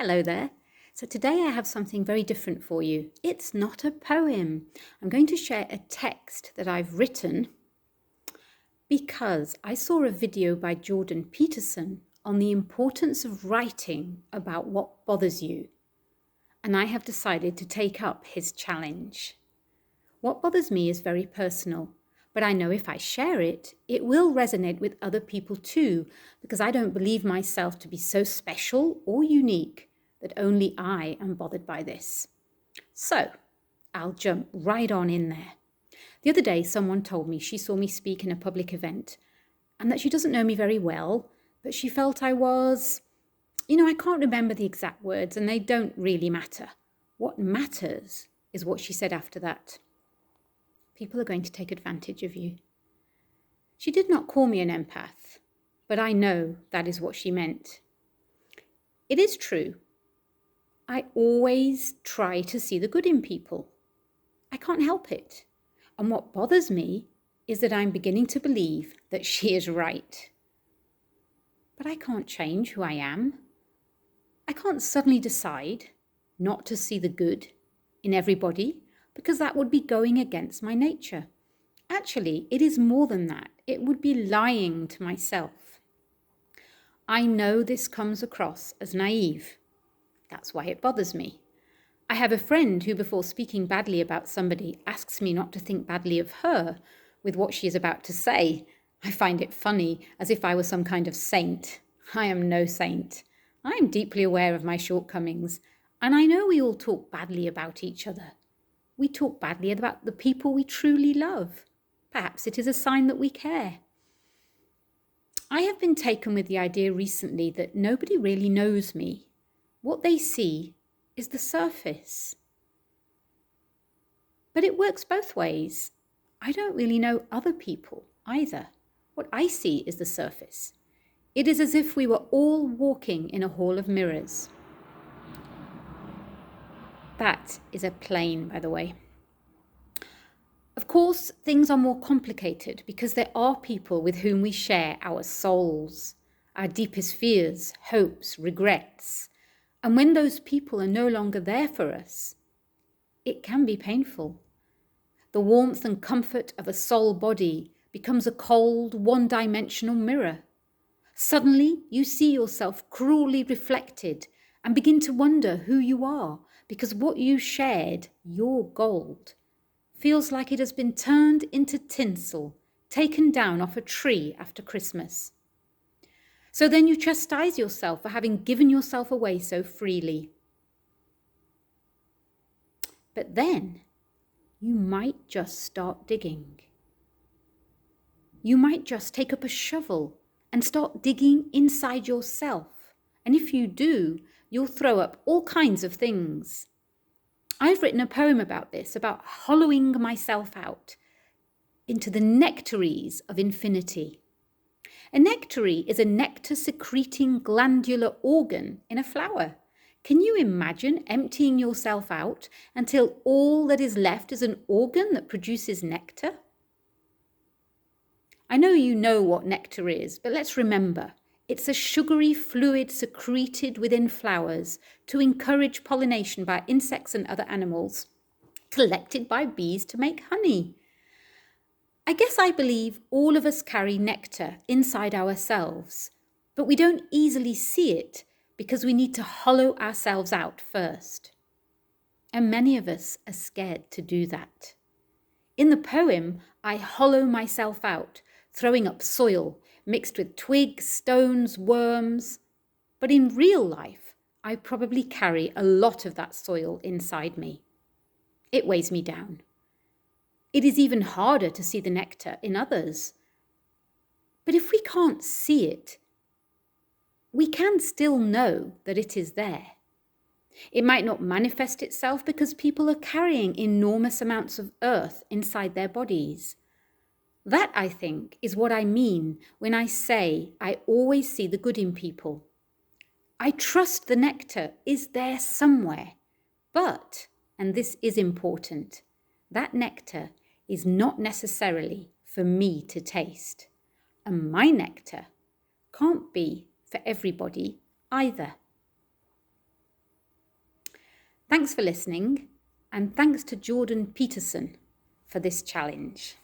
Hello there. So today I have something very different for you. It's not a poem. I'm going to share a text that I've written because I saw a video by Jordan Peterson on the importance of writing about what bothers you. And I have decided to take up his challenge. What bothers me is very personal, but I know if I share it, it will resonate with other people too, because I don't believe myself to be so special or unique that only I am bothered by this. So, I'll jump right on in there. The other day, someone told me she saw me speak in a public event and that she doesn't know me very well, but she felt I was, I can't remember the exact words and they don't really matter. What matters is what she said after that. People are going to take advantage of you. She did not call me an empath, but I know that is what she meant. It is true. I always try to see the good in people. I can't help it. And what bothers me is that I'm beginning to believe that she is right. But I can't change who I am. I can't suddenly decide not to see the good in everybody because that would be going against my nature. Actually, it is more than that. It would be lying to myself. I know this comes across as naive. That's why it bothers me. I have a friend who, before speaking badly about somebody, asks me not to think badly of her with what she is about to say. I find it funny, as if I were some kind of saint. I am no saint. I am deeply aware of my shortcomings, and I know we all talk badly about each other. We talk badly about the people we truly love. Perhaps it is a sign that we care. I have been taken with the idea recently that nobody really knows me. What they see is the surface. But it works both ways. I don't really know other people either. What I see is the surface. It is as if we were all walking in a hall of mirrors. That is a plane, by the way. Of course, things are more complicated because there are people with whom we share our souls, our deepest fears, hopes, regrets. And when those people are no longer there for us, it can be painful. The warmth and comfort of a soul body becomes a cold, one-dimensional mirror. Suddenly, you see yourself cruelly reflected and begin to wonder who you are because what you shared, your gold, feels like it has been turned into tinsel, taken down off a tree after Christmas. So then you chastise yourself for having given yourself away so freely. But then you might just start digging. You might just take up a shovel and start digging inside yourself. And if you do, you'll throw up all kinds of things. I've written a poem about this, about hollowing myself out into the nectaries of infinity. A nectary is a nectar-secreting glandular organ in a flower. Can you imagine emptying yourself out until all that is left is an organ that produces nectar? I know you know what nectar is, but let's remember, it's a sugary fluid secreted within flowers to encourage pollination by insects and other animals, collected by bees to make honey. I guess I believe all of us carry nectar inside ourselves, but we don't easily see it because we need to hollow ourselves out first. And many of us are scared to do that. In the poem, I hollow myself out, throwing up soil mixed with twigs, stones, worms. But in real life, I probably carry a lot of that soil inside me. It weighs me down. It is even harder to see the nectar in others. But if we can't see it, we can still know that it is there. It might not manifest itself because people are carrying enormous amounts of earth inside their bodies. That, I think, is what I mean when I say I always see the good in people. I trust the nectar is there somewhere, but, and this is important, that nectar is not necessarily for me to taste. And my nectar can't be for everybody either. Thanks for listening, and thanks to Jordan Peterson for this challenge.